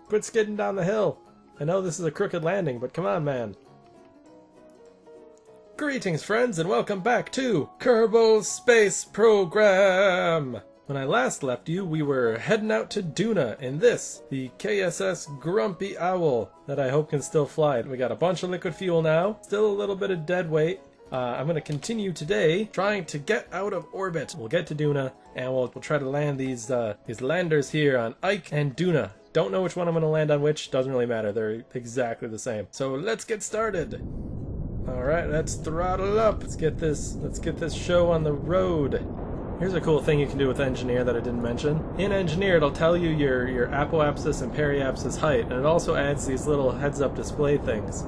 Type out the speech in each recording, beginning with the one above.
Quit skidding down the hill. I know this is a crooked landing, but come on, man. Greetings, friends, and welcome back to Kerbal Space Program! When I last left you, we were heading out to Duna in this, the KSS Grumpy Owl, that I hope can still fly. We got a bunch of liquid fuel now, still a little bit of dead weight. I'm going to continue today trying to get out of orbit. We'll get to Duna, and we'll try to land these landers here on Ike and Duna. Don't know which one I'm going to land on which, doesn't really matter, they're exactly the same. So let's get started! Alright, let's throttle up. Let's get this show on the road. Here's a cool thing you can do with Engineer that I didn't mention. In Engineer, it'll tell you your apoapsis and periapsis height, and it also adds these little heads-up display things.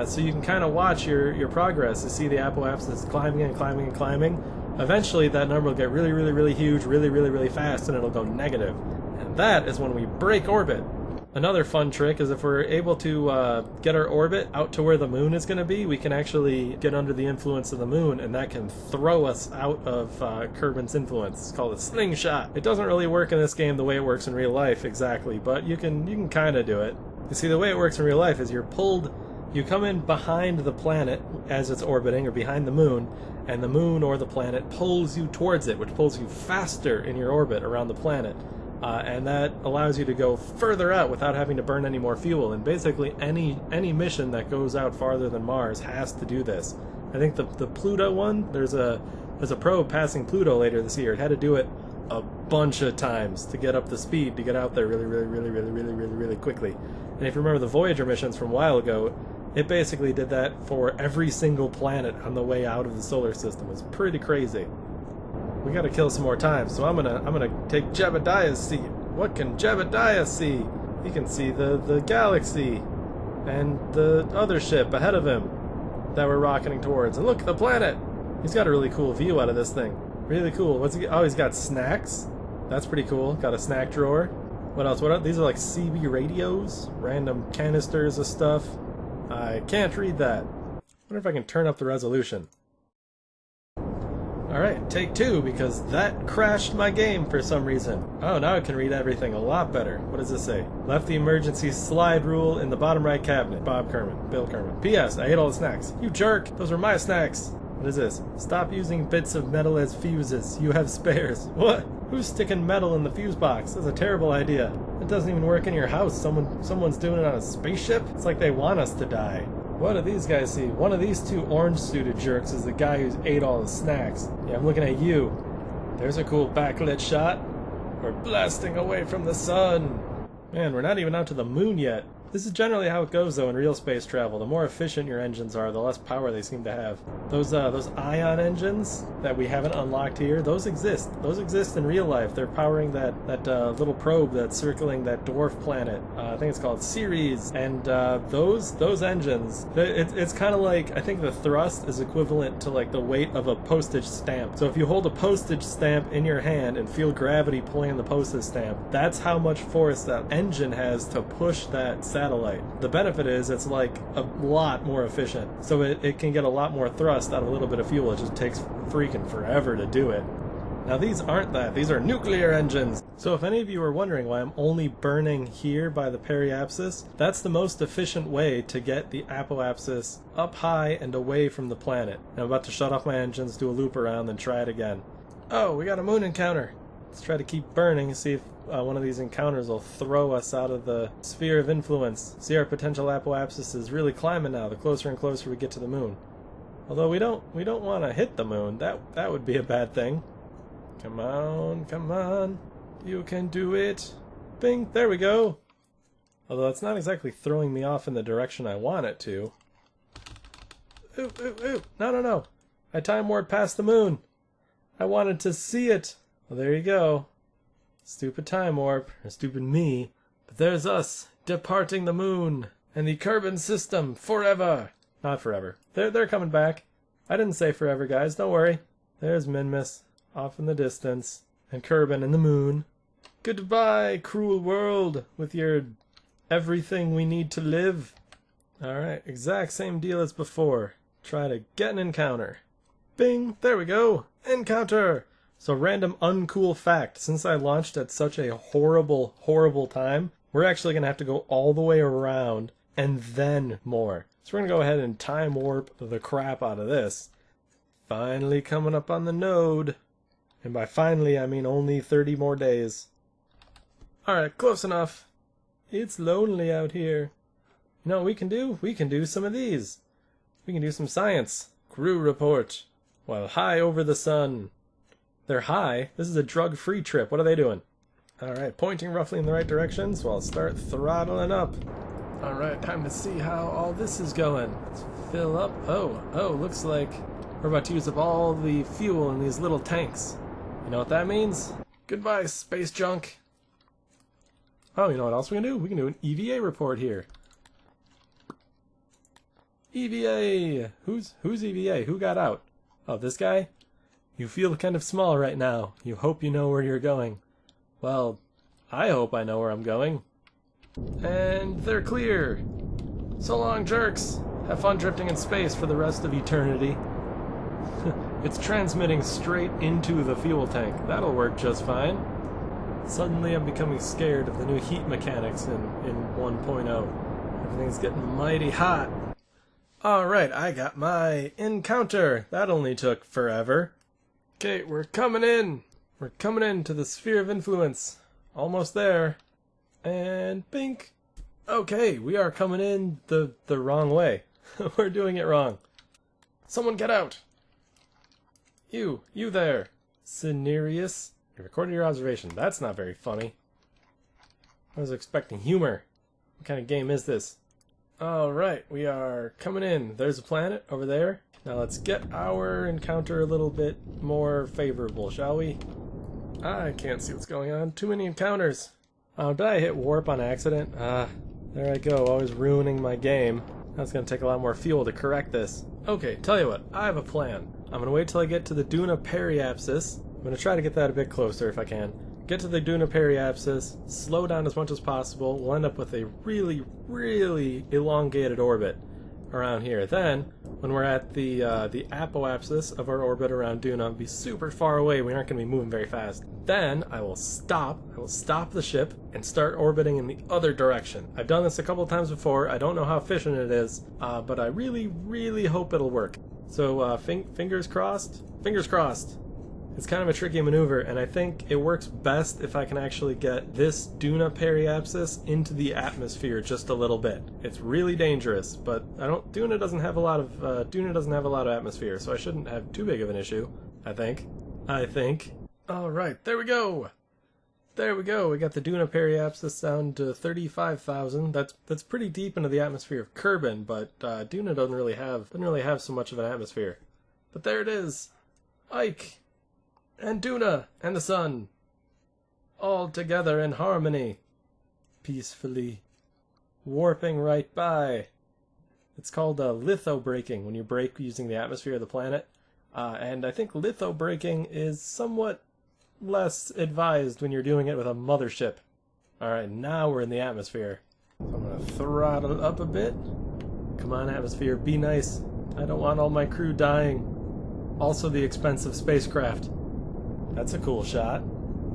So you can kind of watch your progress to see the apoapsis climbing and climbing and climbing. Eventually, that number will get really, really, really huge, really, really, really fast, and it'll go negative. And that is when we break orbit. Another fun trick is if we're able to get our orbit out to where the moon is going to be, we can actually get under the influence of the moon, and that can throw us out of Kerbin's influence. It's called a slingshot. It doesn't really work in this game the way it works in real life exactly, but you can kind of do it. You see, the way it works in real life is you come in behind the planet as it's orbiting, or behind the moon, and the moon or the planet pulls you towards it, which pulls you faster in your orbit around the planet. And that allows you to go further out without having to burn any more fuel. And basically any mission that goes out farther than Mars has to do this. I think the Pluto one, there's a probe passing Pluto later this year. It had to do it a bunch of times to get up the speed to get out there really, really, really, really, really, really, really quickly. And if you remember the Voyager missions from a while ago, it basically did that for every single planet on the way out of the solar system. It's pretty crazy. We gotta kill some more time, so I'm gonna take Jebediah's seat. What can Jebediah see? He can see the galaxy and the other ship ahead of him that we're rocketing towards. And look at the planet! He's got a really cool view out of this thing. Really cool. What's he? Oh, he's got snacks. That's pretty cool. Got a snack drawer. What else? What else? These are like CB radios, random canisters of stuff. I can't read that. Wonder if I can turn up the resolution. Alright, take two, because that crashed my game for some reason. Oh, now I can read everything a lot better. What does this say? Left the emergency slide rule in the bottom right cabinet. Bob Kerman. Bill Kerman. P.S. I ate all the snacks. You jerk! Those were my snacks! What is this? Stop using bits of metal as fuses. You have spares. What? Who's sticking metal in the fuse box? That's a terrible idea. It doesn't even work in your house. Someone's doing it on a spaceship? It's like they want us to die. What do these guys see? One of these two orange-suited jerks is the guy who ate all the snacks. Yeah, I'm looking at you. There's a cool backlit shot. We're blasting away from the sun. Man, we're not even out to the moon yet. This is generally how it goes, though, in real space travel. The more efficient your engines are, the less power they seem to have. Those ion engines that we haven't unlocked here, those exist. Those exist in real life. They're powering that little probe that's circling that dwarf planet. I think it's called Ceres. And those engines, it's kind of like, I think the thrust is equivalent to like the weight of a postage stamp. So if you hold a postage stamp in your hand and feel gravity pulling the postage stamp, that's how much force that engine has to push that satellite. The benefit is it's like a lot more efficient, so it can get a lot more thrust out of a little bit of fuel. It just takes freaking forever to do it. Now these aren't that, these are nuclear engines! So if any of you are wondering why I'm only burning here by the periapsis, that's the most efficient way to get the apoapsis up high and away from the planet. Now I'm about to shut off my engines, do a loop around, then try it again. Oh, we got a moon encounter! Let's try to keep burning and see if one of these encounters will throw us out of the sphere of influence. See, our potential apoapsis is really climbing now, the closer and closer we get to the moon. Although we don't want to hit the moon. That would be a bad thing. Come on, come on. You can do it. Bing, there we go. Although it's not exactly throwing me off in the direction I want it to. Ooh, ooh, ooh. No. I time warped past the moon. I wanted to see it. Well, there you go. Stupid time warp, or stupid me. But there's us, departing the moon, and the Kerbin system, forever. Not forever. They're coming back. I didn't say forever, guys, don't worry. There's Minmus, off in the distance, and Kerbin and the moon. Goodbye, cruel world, with your everything we need to live. Alright, exact same deal as before. Try to get an encounter. Bing, there we go, encounter! So random uncool fact, since I launched at such a horrible, horrible time, we're actually going to have to go all the way around and then more. So we're going to go ahead and time warp the crap out of this. Finally coming up on the node. And by finally, I mean only 30 more days. Alright, close enough. It's lonely out here. You know what we can do? We can do some of these. We can do some science. Crew report. While high over the sun. They're high? This is a drug-free trip. What are they doing? Alright, pointing roughly in the right direction, so I'll start throttling up. Alright, time to see how all this is going. Let's fill up. Oh, looks like we're about to use up all the fuel in these little tanks. You know what that means? Goodbye, space junk. Oh, you know what else we can do? We can do an EVA report here. EVA! Who's EVA? Who got out? Oh, this guy? You feel kind of small right now. You hope you know where you're going. Well, I hope I know where I'm going. And they're clear! So long, jerks! Have fun drifting in space for the rest of eternity. It's transmitting straight into the fuel tank. That'll work just fine. Suddenly I'm becoming scared of the new heat mechanics in 1.0. Everything's getting mighty hot. Alright, I got my encounter. That only took forever. Okay, we're coming in. We're coming into the sphere of influence. Almost there. And bink. Okay, we are coming in the wrong way. We're doing it wrong. Someone get out. You there. Cenarius. You recorded your observation. That's not very funny. I was expecting humor. What kind of game is this? Alright, we are coming in. There's a planet over there. Now let's get our encounter a little bit more favorable, shall we? I can't see what's going on. Too many encounters. Oh, did I hit warp on accident? There I go, always ruining my game. That's going to take a lot more fuel to correct this. Okay, tell you what, I have a plan. I'm going to wait till I get to the Duna periapsis. I'm going to try to get that a bit closer if I can. Get to the Duna periapsis, slow down as much as possible. We'll end up with a really, really elongated orbit around here. Then, when we're at the apoapsis of our orbit around Duna, it'll be super far away. We aren't going to be moving very fast. Then, I will stop the ship and start orbiting in the other direction. I've done this a couple of times before. I don't know how efficient it is, but I really, really hope it'll work. So, fingers crossed? Fingers crossed. It's kind of a tricky maneuver, and I think it works best if I can actually get this Duna periapsis into the atmosphere just a little bit. It's really dangerous, but Duna doesn't have a lot of atmosphere, so I shouldn't have too big of an issue. I think. All right, there we go. There we go. We got the Duna periapsis down to 35,000. That's pretty deep into the atmosphere of Kerbin, but Duna doesn't really have so much of an atmosphere. But there it is, Ike. And Duna and the sun, all together in harmony, peacefully, warping right by. It's called litho-braking, when you brake using the atmosphere of the planet. And I think litho-braking is somewhat less advised when you're doing it with a mothership. Alright, now we're in the atmosphere. So I'm going to throttle up a bit. Come on, atmosphere, be nice. I don't want all my crew dying. Also the expensive spacecraft. That's a cool shot.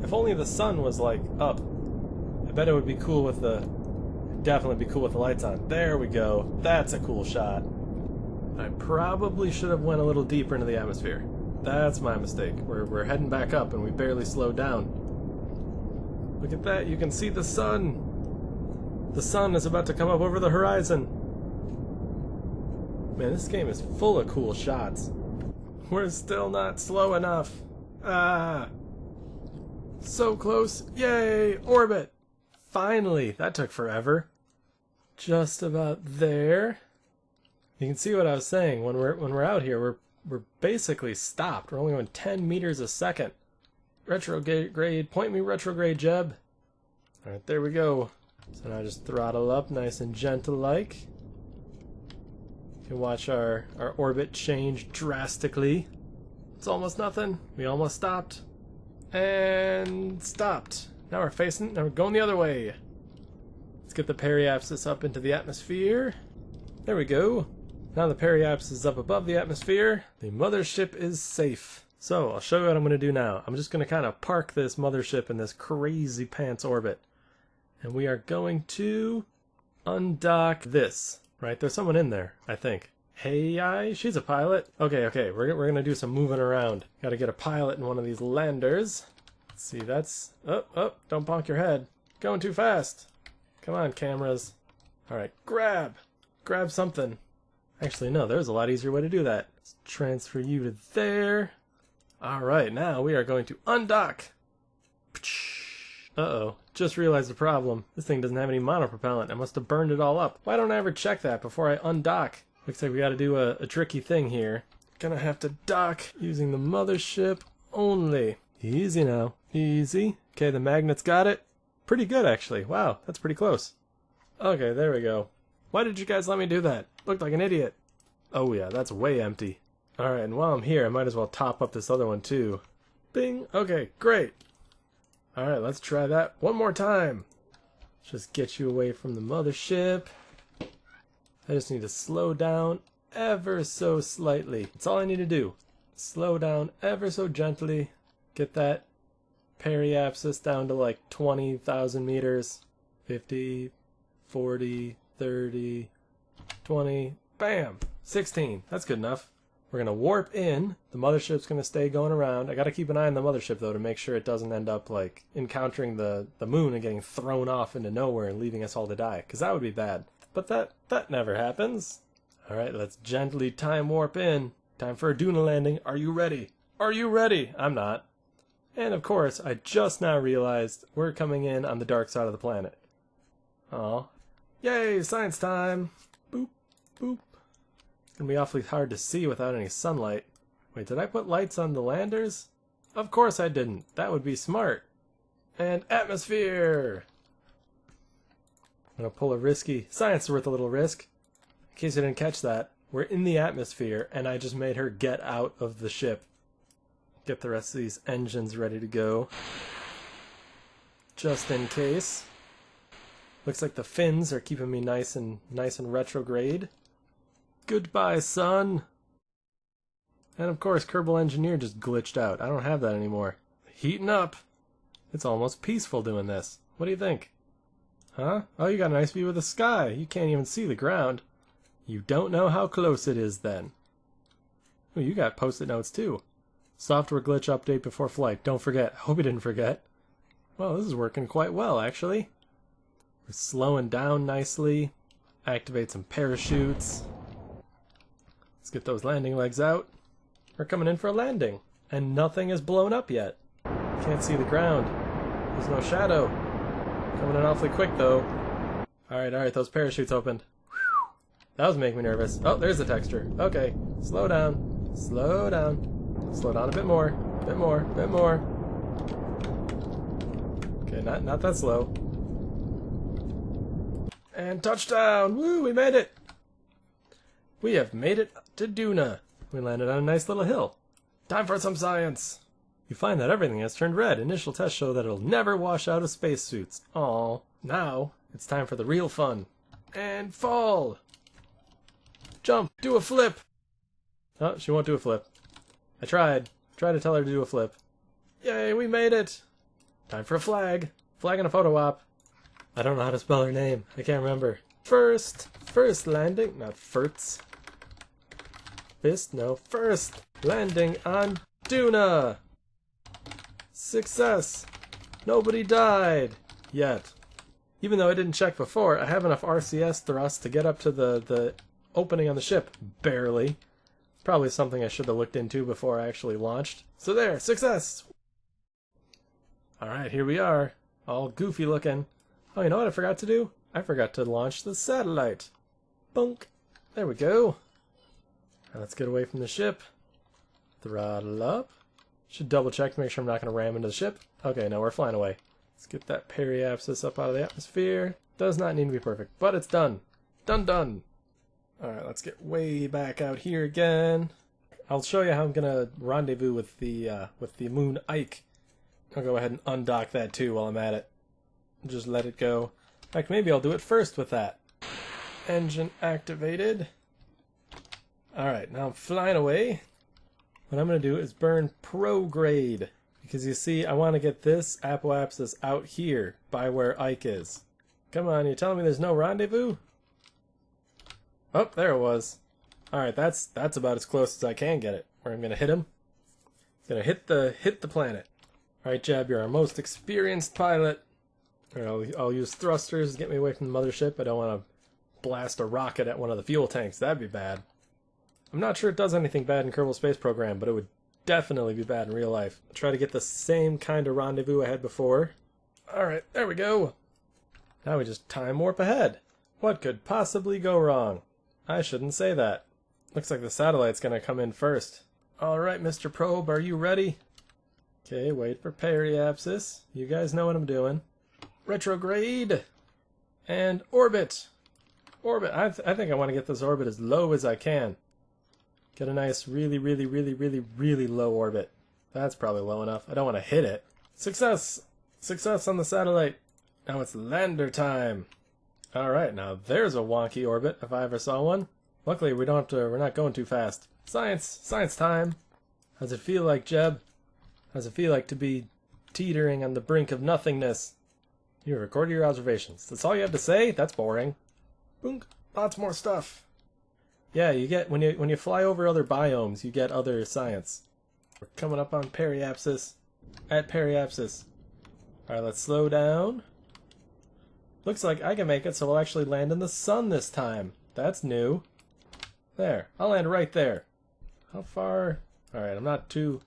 If only the sun was, like, up. I bet it would be cool with definitely be cool with the lights on. There we go. That's a cool shot. I probably should have went a little deeper into the atmosphere. That's my mistake. We're heading back up and we barely slowed down. Look at that. You can see the sun. The sun is about to come up over the horizon. Man, this game is full of cool shots. We're still not slow enough. So close. Yay! Orbit! Finally! That took forever. Just about there. You can see what I was saying. When we're out here, we're basically stopped. We're only going 10 meters a second. Retrograde. Point me retrograde, Jeb. Alright, there we go. So now just throttle up nice and gentle like. You can watch our orbit change drastically. It's almost nothing. We almost stopped. And stopped. Now we're going the other way. Let's get the periapsis up into the atmosphere. There we go. Now the periapsis is up above the atmosphere. The mothership is safe. So I'll show you what I'm going to do now. I'm just going to kind of park this mothership in this crazy pants orbit. And we are going to undock this. Right, there's someone in there, I think. Hey, she's a pilot. Okay, we're gonna do some moving around. Gotta get a pilot in one of these landers. Let's see, that's... Oh, don't bonk your head. Going too fast. Come on, cameras. Alright, grab something. Actually, no, there's a lot easier way to do that. Let's transfer you to there. Alright, now we are going to undock. Uh-oh, just realized the problem. This thing doesn't have any monopropellant. I must have burned it all up. Why don't I ever check that before I undock? Looks like we gotta do a tricky thing here. Gonna have to dock using the mothership only. Easy now, easy. Okay, the magnets got it. Pretty good, actually. Wow, that's pretty close. Okay, there we go. Why did you guys let me do that? Looked like an idiot. Oh yeah, that's way empty. Alright, and while I'm here, I might as well top up this other one too. Bing! Okay, great! Alright, let's try that one more time. Just get you away from the mothership. I just need to slow down ever so slightly. That's all I need to do. Slow down ever so gently. Get that periapsis down to like 20,000 meters. 50, 40, 30, 20, bam! 16. That's good enough. We're going to warp in. The mothership's going to stay going around. I got to keep an eye on the mothership, though, to make sure it doesn't end up, like, encountering the moon and getting thrown off into nowhere and leaving us all to die, because that would be bad. But that never happens. Alright, let's gently time warp in. Time for a Duna landing. Are you ready? Are you ready? I'm not. And, of course, I just now realized we're coming in on the dark side of the planet. Aw. Yay, science time! Boop, boop. It's gonna be awfully hard to see without any sunlight. Wait, did I put lights on the landers? Of course I didn't. That would be smart. And atmosphere! I'm gonna pull a risky... Science is worth a little risk. In case you didn't catch that, we're in the atmosphere, and I just made her get out of the ship. Get the rest of these engines ready to go. Just in case. Looks like the fins are keeping me nice and retrograde. Goodbye, son! And of course, Kerbal Engineer just glitched out. I don't have that anymore. Heating up! It's almost peaceful doing this. What do you think? Huh? Oh, you got a nice view of the sky. You can't even see the ground. You don't know how close it is then. Oh, you got post-it notes too. Software glitch update before flight. Don't forget. Hope you didn't forget. Well, this is working quite well, actually. We're slowing down nicely. Activate some parachutes. Let's get those landing legs out. We're coming in for a landing. And nothing is blown up yet. Can't see the ground. There's no shadow. Coming in awfully quick, though. Alright, those parachutes opened. Whew. That was making me nervous. Oh, there's the texture. Okay, slow down. Slow down. Slow down a bit more. Bit more. Bit more. Okay, not that slow. And touchdown! Woo, we made it! We have made it to Duna. We landed on a nice little hill. Time for some science! You find that everything has turned red. Initial tests show that it'll never wash out of spacesuits. Aww. Now, it's time for the real fun. And fall! Jump! Do a flip! Oh, she won't do a flip. I tried. Tried to tell her to do a flip. Yay, we made it! Time for a flag. Flag and a photo op. I don't know how to spell her name. I can't remember. First landing, not Furts. Fist, no. First landing on Duna! Success! Nobody died! Yet. Even though I didn't check before, I have enough RCS thrust to get up to the opening on the ship. Barely. It's probably something I should have looked into before I actually launched. So there! Success! Alright, here we are. All goofy looking. Oh, you know what I forgot to do? I forgot to launch the satellite. Bunk. There we go. Now let's get away from the ship. Throttle up. Should double check to make sure I'm not going to ram into the ship. Okay, now we're flying away. Let's get that periapsis up out of the atmosphere. Does not need to be perfect, but it's done. Done. Alright, let's get way back out here again. I'll show you how I'm going to rendezvous with the moon Ike. I'll go ahead and undock that too while I'm at it. Just let it go. In fact, maybe I'll do it first with that. Engine activated. Alright, now I'm flying away. What I'm going to do is burn prograde. Because you see, I want to get this apoapsis out here by where Ike is. Come on, you're telling me there's no rendezvous? Oh, there it was. Alright, that's about as close as I can get it. Where I'm gonna hit him. It's gonna hit the planet. Alright, Jeb, you're our most experienced pilot. I'll use thrusters to get me away from the mothership. I don't want to blast a rocket at one of the fuel tanks. That'd be bad. I'm not sure it does anything bad in Kerbal Space Program, but it would definitely be bad in real life. I'll try to get the same kind of rendezvous I had before. Alright, there we go. Now we just time warp ahead. What could possibly go wrong? I shouldn't say that. Looks like the satellite's gonna come in first. Alright, Mr. Probe, are you ready? Okay, wait for periapsis. You guys know what I'm doing. Retrograde! And orbit! Orbit! I think I want to get this orbit as low as I can. Get a nice really low orbit. That's probably low enough. I don't want to hit it. Success! Success on the satellite! Now it's lander time! Alright, now there's a wonky orbit if I ever saw one. Luckily we're not going too fast. Science time! How's it feel like, Jeb? How's it feel like to be teetering on the brink of nothingness? You recorded your observations. That's all you have to say? That's boring. Boonk. Lots more stuff. Yeah, you get when you fly over other biomes, you get other science. We're coming up on periapsis. At periapsis. Alright, let's slow down. Looks like I can make it so we'll actually land in the sun this time. That's new. There. I'll land right there. How far? Alright, I'm not too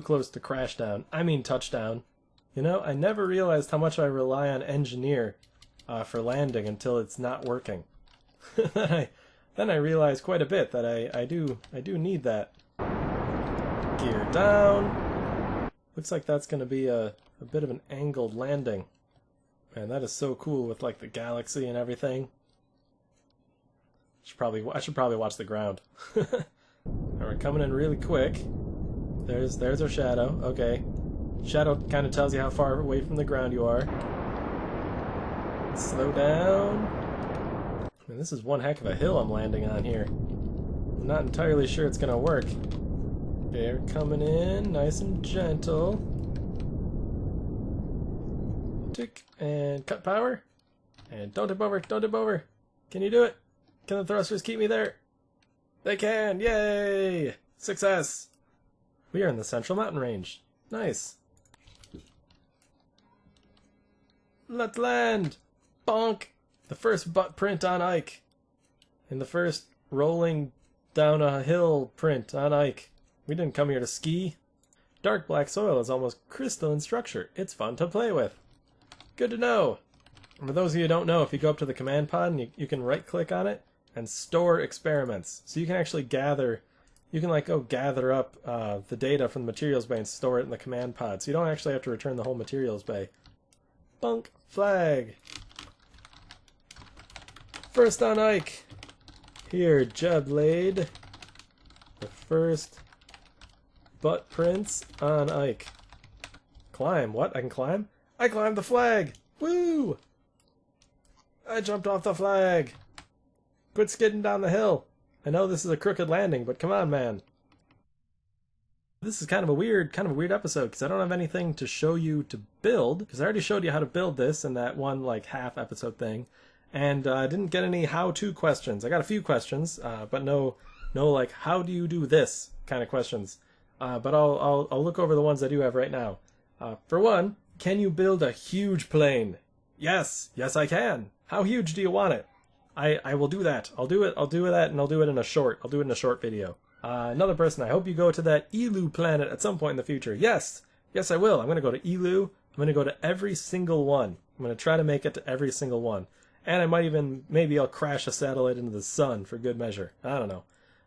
close to crash down. I mean touchdown. You know, I never realized how much I rely on engineer for landing until it's not working. Then I realized quite a bit that I do need that. Gear down. Looks like that's going to be a bit of an angled landing. Man, that is so cool with like the galaxy and everything. I should probably watch the ground. Alright, we're coming in really quick. There's our shadow. Okay. Shadow kind of tells you how far away from the ground you are. Slow down. Man, this is one heck of a hill I'm landing on here. I'm not entirely sure it's gonna work. Okay, we're coming in nice and gentle. Tick, and cut power. And don't tip over, don't tip over. Can you do it? Can the thrusters keep me there? They can! Yay! Success! We are in the Central Mountain Range. Nice. Let's land! Bonk! The first butt print on Ike. And the first rolling down a hill print on Ike. We didn't come here to ski. Dark black soil is almost crystalline structure. It's fun to play with. Good to know. And for those of you who don't know, if you go up to the command pod and you can right click on it and store experiments. So you can actually gather, you can like go gather up the data from the materials bay and store it in the command pod. So you don't actually have to return the whole materials bay. Bunk flag. First on Ike. Here, Jeb laid the first butt prints on Ike. Climb. What? I can climb? I climbed the flag! Woo! I jumped off the flag! Quit skidding down the hill. I know this is a crooked landing, but come on, man. This is kind of a weird episode because I don't have anything to show you to build, because I already showed you how to build this in that one like half episode thing, and I didn't get any how-to questions. I got a few questions, but no like how do you do this kind of questions. But I'll look over the ones I do have right now. For one, can you build a huge plane? Yes I can. How huge do you want it? I will do that. I'll do that, and I'll do it in a short video. Another person, I hope you go to that Elu planet at some point in the future. Yes, I will. I'm going to go to Elu. I'm going to go to every single one. I'm going to try to make it to every single one. And I might even, maybe I'll crash a satellite into the sun for good measure. I don't know.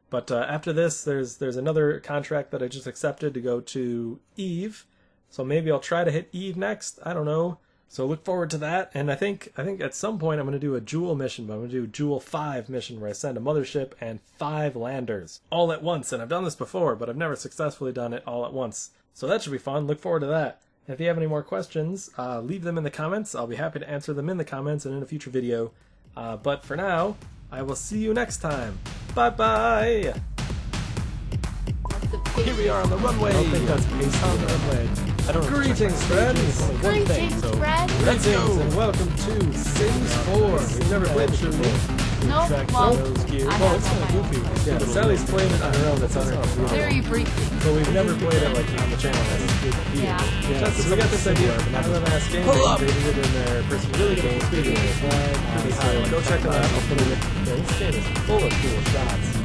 But after this, there's another contract that I just accepted to go to Eve. So maybe I'll try to hit Eve next. I don't know. So look forward to that. And I think at some point I'm going to do a Joule mission, but I'm going to do a Joule 5 mission where I send a mothership and 5 landers all at once. And I've done this before, but I've never successfully done it all at once. So that should be fun. Look forward to that. And if you have any more questions, leave them in the comments. I'll be happy to answer them in the comments and in a future video. But for now, I will see you next time. Bye-bye! Here we are on the runway! I don't think that's on the runway. Greetings, friends! Greetings, friends. Greetings, and welcome to Sims 4. We've never played it before. Nope, well, I have Yeah, Sally's played it on her own. It's on her computer. very briefly. But we've never played it like on the channel. Yeah. So we got this idea from LMS Game. They did it in their person really cool studio. Pretty high. Go check it out. I'll put it in. This game is full of cool shots.